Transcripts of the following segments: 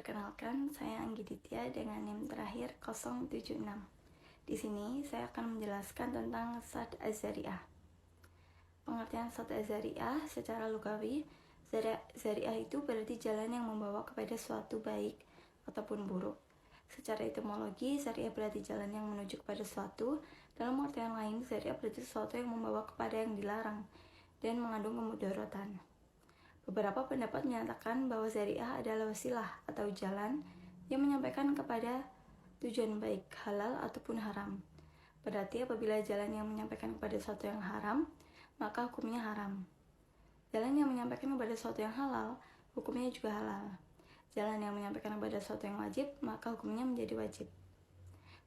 Perkenalkan, saya Anggi Ditya dengan NIM terakhir 076. Di sini saya akan menjelaskan tentang Sad Az-Zari'ah. Pengertian Sad Az-Zari'ah secara lugawi, Zari'ah itu berarti jalan yang membawa kepada suatu baik ataupun buruk. Secara etimologi, Zari'ah berarti jalan yang menuju kepada suatu. Dalam artian lain, Zari'ah berarti sesuatu yang membawa kepada yang dilarang dan mengandung kemudaratan. Beberapa pendapat menyatakan bahwa zari'ah adalah wasilah atau jalan yang menyampaikan kepada tujuan baik, halal ataupun haram. Berarti apabila jalan yang menyampaikan kepada sesuatu yang haram, maka hukumnya haram. Jalan yang menyampaikan kepada sesuatu yang halal, hukumnya juga halal. Jalan yang menyampaikan kepada sesuatu yang wajib, maka hukumnya menjadi wajib.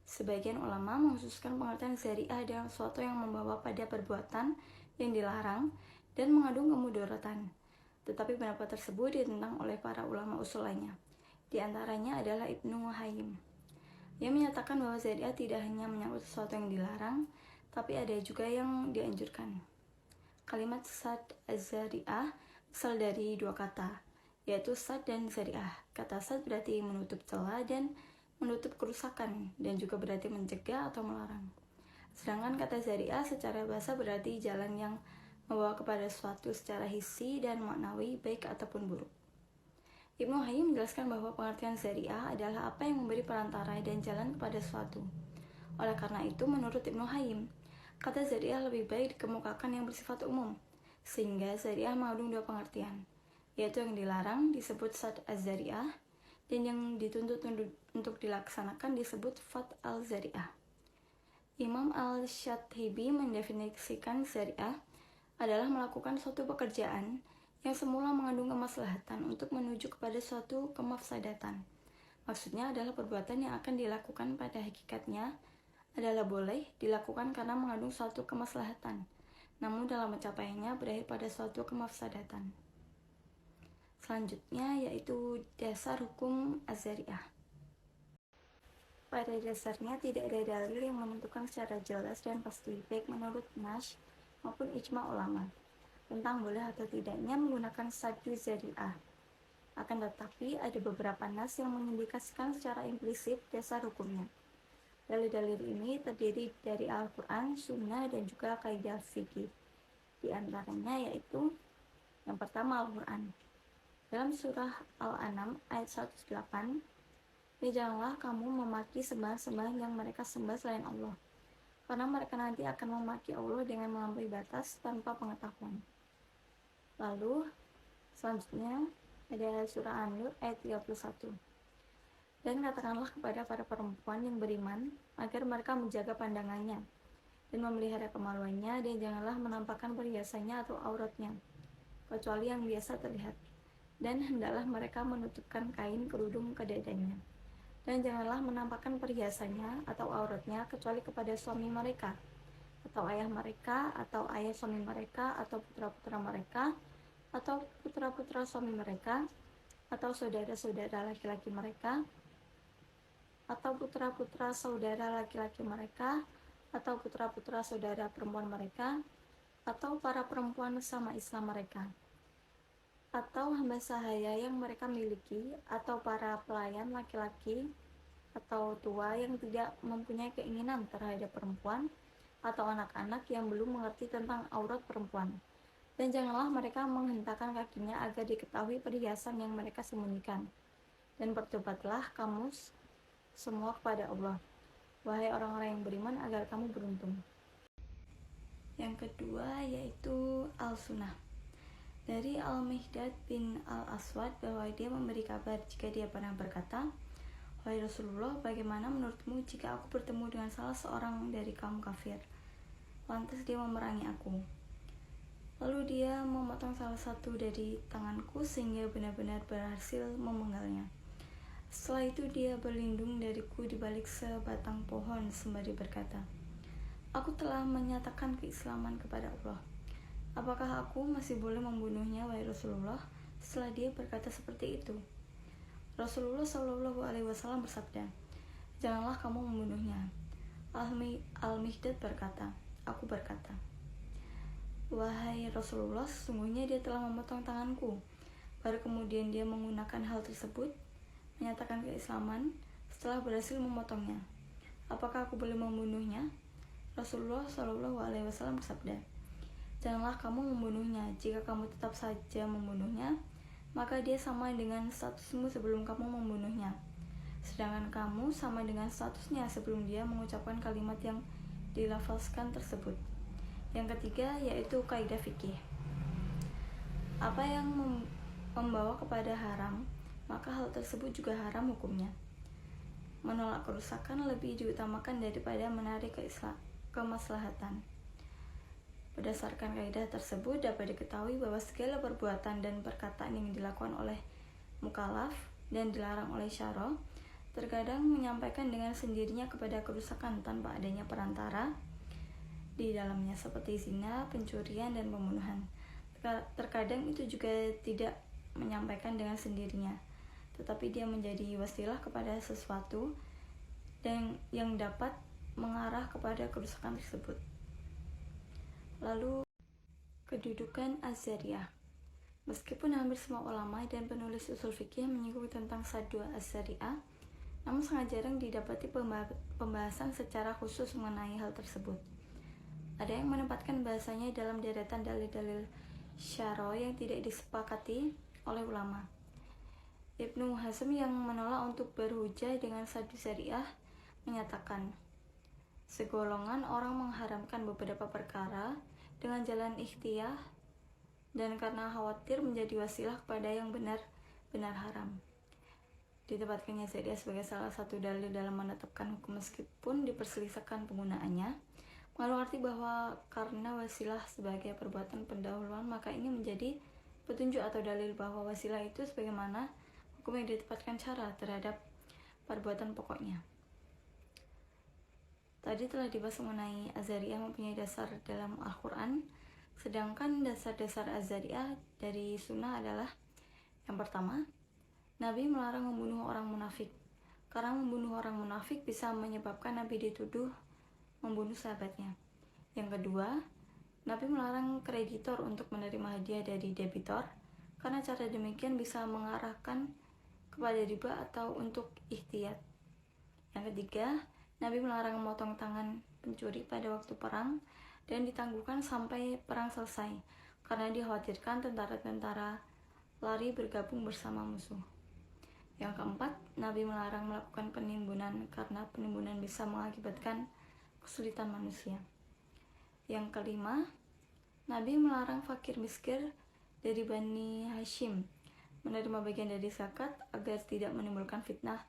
Sebagian ulama mengkhususkan pengertian zari'ah dengan sesuatu yang membawa pada perbuatan yang dilarang dan mengandung kemudaratan. Tetapi pendapat tersebut ditentang oleh para ulama usul lainnya. Di antaranya adalah Ibnu Hayyim. Ia menyatakan bahwa zari'ah tidak hanya menyangkut sesuatu yang dilarang, tapi ada juga yang dianjurkan. Kalimat Sad Az-Zari'ah berasal dari dua kata, yaitu sad dan zari'ah. Kata sad berarti menutup celah dan menutup kerusakan, dan juga berarti mencegah atau melarang. Sedangkan kata zari'ah secara bahasa berarti jalan yang membawa kepada sesuatu secara hissi dan maknawi baik ataupun buruk. Ibnu Hayyim menjelaskan bahwa pengertian zari'ah adalah apa yang memberi perantara dan jalan kepada sesuatu. Oleh karena itu, menurut Ibnu Hayyim, kata zari'ah lebih baik dikemukakan yang bersifat umum, sehingga zari'ah mengandung dua pengertian, yaitu yang dilarang disebut sad az-zari'ah dan yang dituntut untuk dilaksanakan disebut fat al-zari'ah. Imam al-Syatibi mendefinisikan zari'ah adalah melakukan suatu pekerjaan yang semula mengandung kemaslahatan untuk menuju kepada suatu kemafsadatan. Maksudnya adalah perbuatan yang akan dilakukan pada hakikatnya adalah boleh dilakukan karena mengandung suatu kemaslahatan, namun dalam mencapainya berakhir pada suatu kemafsadatan. Selanjutnya yaitu dasar hukum az-zari'ah. Pada dasarnya tidak ada dalil yang menentukan secara jelas dan pasti, baik menurut nas maupun ijma ulama, tentang boleh atau tidaknya menggunakan saddu zari'ah. Akan tetapi, ada beberapa nas yang mengindikasikan secara implisit dasar hukumnya. Dalil-dalil ini terdiri dari Al-Quran, Sunnah, dan juga kaidah fikih. Di antaranya yaitu, yang pertama Al-Quran. Dalam surah Al-An'am ayat 108, "Dan janganlah kamu memaki sembahan-sembahan yang mereka sembah selain Allah, karena mereka nanti akan memaki Allah dengan melampaui batas tanpa pengetahuan." Lalu selanjutnya ada surah An-Nur ayat 31. "Dan katakanlah kepada para perempuan yang beriman agar mereka menjaga pandangannya dan memelihara kemaluannya, dan janganlah menampakkan perhiasannya atau auratnya kecuali yang biasa terlihat, dan hendaklah mereka menutupkan kain kerudung ke dadanya. Dan janganlah menampakkan perhiasannya atau auratnya kecuali kepada suami mereka, atau ayah mereka, atau ayah suami mereka, atau putra-putra mereka, atau putra-putra suami mereka, atau saudara-saudara laki-laki mereka, atau putra-putra saudara laki-laki mereka, atau putra-putra saudara perempuan mereka, atau para perempuan sama Islam mereka, atau hamba sahaya yang mereka miliki, atau para pelayan laki-laki atau tua yang tidak mempunyai keinginan terhadap perempuan, atau anak-anak yang belum mengerti tentang aurat perempuan. Dan janganlah mereka menghentakkan kakinya agar diketahui perhiasan yang mereka sembunyikan. Dan bertobatlah kamu semua kepada Allah, wahai orang-orang yang beriman, agar kamu beruntung." Yang kedua yaitu Al-Sunnah. Dari Al-Mihdad bin Al-Aswad bahwa dia memberi kabar jika dia pernah berkata, "Wahai Rasulullah, bagaimana menurutmu jika aku bertemu dengan salah seorang dari kaum kafir, lantas dia memerangi aku? Lalu dia memotong salah satu dari tanganku sehingga benar-benar berhasil memenggalnya. Setelah itu dia berlindung dariku di balik sebatang pohon sembari berkata, aku telah menyatakan keislaman kepada Allah. Apakah aku masih boleh membunuhnya, wahai Rasulullah?" Setelah dia berkata seperti itu, Rasulullah SAW bersabda, "Janganlah kamu membunuhnya." Al-Mihdad berkata, "Aku berkata, wahai Rasulullah, sesungguhnya dia telah memotong tanganku." Baru kemudian dia menggunakan hal tersebut menyatakan keislaman setelah berhasil memotongnya. Apakah aku boleh membunuhnya? Rasulullah Shallallahu Alaihi Wasallam bersabda, janganlah kamu membunuhnya. Jika kamu tetap saja membunuhnya, maka dia sama dengan statusmu sebelum kamu membunuhnya. Sedangkan kamu sama dengan statusnya sebelum dia mengucapkan kalimat yang dilafazkan tersebut. Yang ketiga yaitu kaidah fikih. Apa yang membawa kepada haram, maka hal tersebut juga haram hukumnya. Menolak kerusakan lebih diutamakan daripada menarik kemaslahatan. Berdasarkan kaidah tersebut dapat diketahui bahwa segala perbuatan dan perkataan yang dilakukan oleh mukallaf dan dilarang oleh syara terkadang menyampaikan dengan sendirinya kepada kerusakan tanpa adanya perantara di dalamnya, seperti zina, pencurian, dan pembunuhan. Terkadang itu juga tidak menyampaikan dengan sendirinya, tetapi dia menjadi wasilah kepada sesuatu dan yang dapat mengarah kepada kerusakan tersebut. Lalu, kedudukan Az-Zariyah. Meskipun hampir semua ulama dan penulis usul fikih menyinggung tentang saddu Az-Zariyah, namun sangat jarang didapati pembahasan secara khusus mengenai hal tersebut. Ada yang menempatkan bahasanya dalam deretan dalil-dalil syara yang tidak disepakati oleh ulama. Ibnu Hazm yang menolak untuk berhujah dengan saddu Zariyah menyatakan, segolongan orang mengharamkan beberapa perkara dengan jalan ikhtiyar dan karena khawatir menjadi wasilah kepada yang benar-benar haram. Ditempatkannya Zariyah sebagai salah satu dalil dalam menetapkan hukum meskipun diperselisihkan penggunaannya, mengandung arti bahwa karena wasilah sebagai perbuatan pendahuluan, maka ini menjadi petunjuk atau dalil bahwa wasilah itu sebagaimana hukum yang ditempatkan cara terhadap perbuatan pokoknya. Tadi telah dibahas mengenai Az-Zariyah mempunyai dasar dalam Al-Quran, sedangkan dasar-dasar Az-Zariyah dari sunnah adalah: yang pertama, Nabi melarang membunuh orang munafik, karena membunuh orang munafik bisa menyebabkan Nabi dituduh membunuh sahabatnya. Yang kedua, Nabi melarang kreditor untuk menerima hadiah dari debitor, karena cara demikian bisa mengarahkan kepada riba atau untuk ikhtiyat. Yang ketiga, Nabi melarang memotong tangan pencuri pada waktu perang dan ditangguhkan sampai perang selesai, karena dikhawatirkan tentara-tentara lari bergabung bersama musuh. Yang keempat, Nabi melarang melakukan penimbunan karena penimbunan bisa mengakibatkan kesulitan manusia. Yang kelima, Nabi melarang fakir miskin dari Bani Hashim menerima bagian dari zakat agar tidak menimbulkan fitnah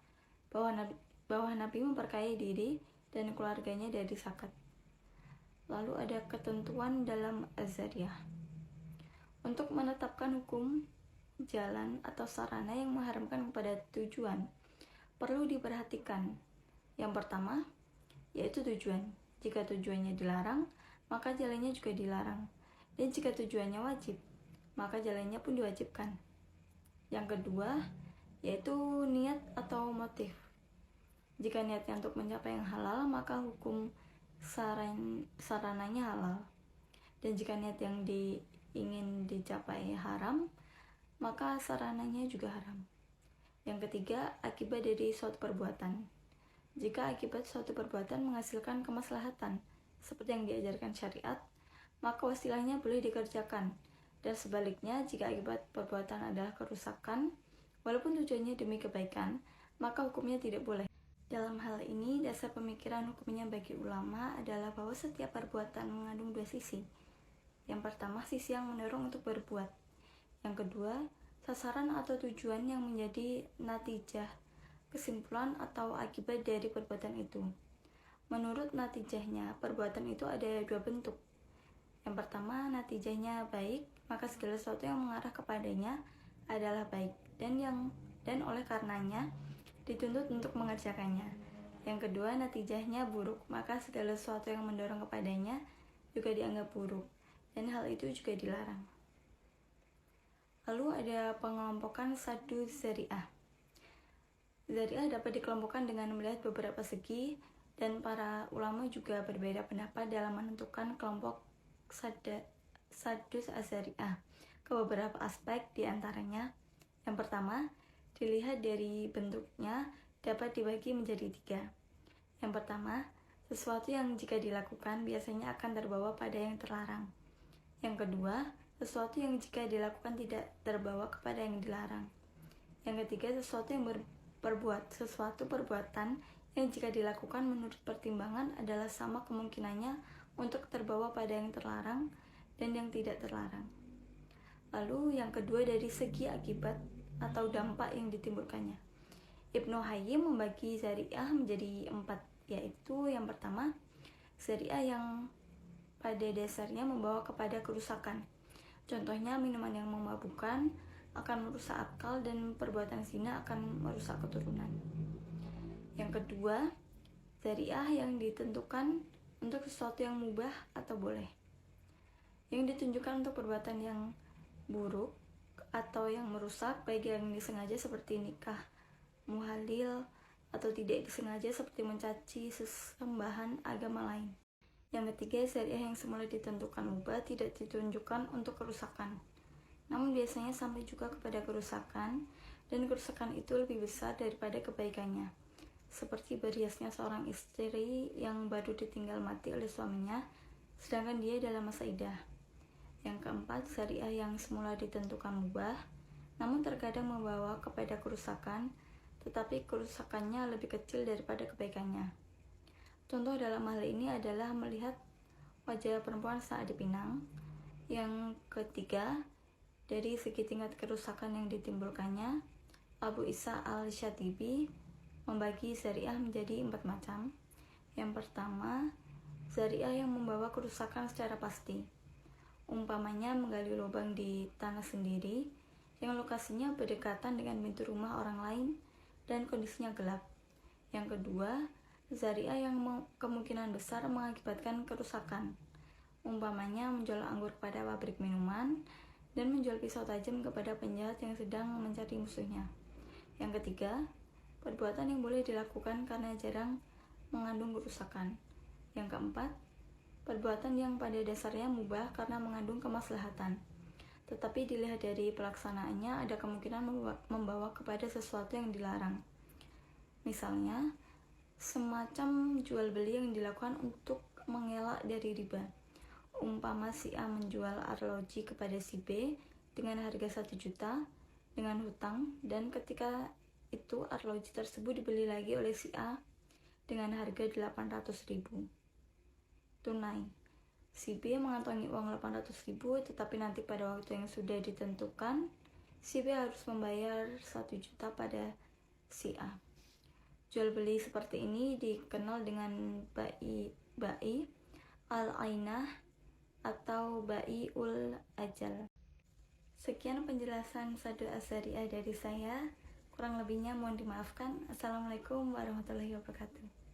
bahwa Nabi memperkaya diri dan keluarganya dari zakat. Lalu ada ketentuan dalam Az-Zariyah. Untuk menetapkan hukum, jalan atau sarana yang mengharamkan kepada tujuan, perlu diperhatikan. Yang pertama, yaitu tujuan. Jika tujuannya dilarang, maka jalannya juga dilarang. Dan jika tujuannya wajib, maka jalannya pun diwajibkan. Yang kedua, yaitu niat atau motif. Jika niatnya untuk mencapai yang halal, maka hukum sarananya halal. Dan jika niat yang ingin dicapai haram, maka sarananya juga haram. Yang ketiga, akibat dari suatu perbuatan. Jika akibat suatu perbuatan menghasilkan kemaslahatan, seperti yang diajarkan syariat, maka wasilahnya boleh dikerjakan. Dan sebaliknya, jika akibat perbuatan adalah kerusakan, walaupun tujuannya demi kebaikan, maka hukumnya tidak boleh. Dalam hal ini, dasar pemikiran hukumnya bagi ulama adalah bahwa setiap perbuatan mengandung dua sisi. Yang pertama, sisi yang mendorong untuk berbuat. Yang kedua, sasaran atau tujuan yang menjadi natijah, kesimpulan atau akibat dari perbuatan itu. Menurut natijahnya, perbuatan itu ada dua bentuk. Yang pertama, natijahnya baik, maka segala sesuatu yang mengarah kepadanya adalah baik dan oleh karenanya dituntut untuk mengerjakannya. Yang kedua, natijahnya buruk, maka segala sesuatu yang mendorong kepadanya juga dianggap buruk, dan hal itu juga dilarang. Lalu ada pengelompokan saddu Zariyah. Zariyah dapat dikelompokkan dengan melihat beberapa segi, dan para ulama juga berbeda pendapat dalam menentukan kelompok saddu Az-Zariyah ke beberapa aspek, diantaranya: yang pertama, Dilihat dari bentuknya, dapat dibagi menjadi 3. Yang pertama, sesuatu yang jika dilakukan biasanya akan terbawa pada yang terlarang. Yang kedua, sesuatu yang jika dilakukan tidak terbawa kepada yang dilarang. Yang ketiga, sesuatu perbuatan yang jika dilakukan menurut pertimbangan adalah sama kemungkinannya untuk terbawa pada yang terlarang dan yang tidak terlarang. Lalu yang kedua dari segi akibat atau dampak yang ditimbulkannya. Ibnu Hayyim membagi zari'ah menjadi 4, yaitu yang pertama, zari'ah yang pada dasarnya membawa kepada kerusakan. Contohnya minuman yang memabukkan akan merusak akal dan perbuatan zina akan merusak keturunan. Yang kedua, zari'ah yang ditentukan untuk sesuatu yang mubah atau boleh, yang ditunjukkan untuk perbuatan yang buruk atau yang merusak, baik yang disengaja seperti nikah muhalil atau tidak disengaja seperti mencaci sesembahan agama lain. Yang ketiga, zari'ah yang semula ditentukan mubah tidak ditunjukkan untuk kerusakan, namun biasanya sampai juga kepada kerusakan, dan kerusakan itu lebih besar daripada kebaikannya, seperti berhiasnya seorang istri yang baru ditinggal mati oleh suaminya sedangkan dia dalam masa iddah. Yang keempat, zari'ah yang semula ditentukan mubah namun terkadang membawa kepada kerusakan, tetapi kerusakannya lebih kecil daripada kebaikannya. Contoh dalam hal ini adalah melihat wajah perempuan saat dipinang. Yang ketiga, dari segi tingkat kerusakan yang ditimbulkannya, Abu Isa al-Syatibi membagi zari'ah menjadi 4 macam. Yang pertama, zari'ah yang membawa kerusakan secara pasti. Umpamanya menggali lubang di tanah sendiri yang lokasinya berdekatan dengan pintu rumah orang lain dan kondisinya gelap. Yang kedua, zari'ah yang kemungkinan besar mengakibatkan kerusakan. Umpamanya menjual anggur kepada pabrik minuman dan menjual pisau tajam kepada penjahat yang sedang mencari musuhnya. Yang ketiga, perbuatan yang boleh dilakukan karena jarang mengandung kerusakan. Yang keempat, perbuatan yang pada dasarnya mubah karena mengandung kemaslahatan, tetapi dilihat dari pelaksanaannya ada kemungkinan membawa kepada sesuatu yang dilarang. Misalnya, semacam jual beli yang dilakukan untuk mengelak dari riba. Umpama si A menjual arloji kepada si B dengan harga 1 juta dengan hutang, dan ketika itu arloji tersebut dibeli lagi oleh si A dengan harga 800.000 tunai. Si B mengantongi uang 800.000, tetapi nanti pada waktu yang sudah ditentukan si B harus membayar 1 juta pada si A. Jual beli seperti ini dikenal dengan ba'i al-ainah atau ba'iul ajal. Sekian penjelasan Sadul Az-Zari'ah dari saya. Kurang lebihnya mohon dimaafkan. Assalamualaikum warahmatullahi wabarakatuh.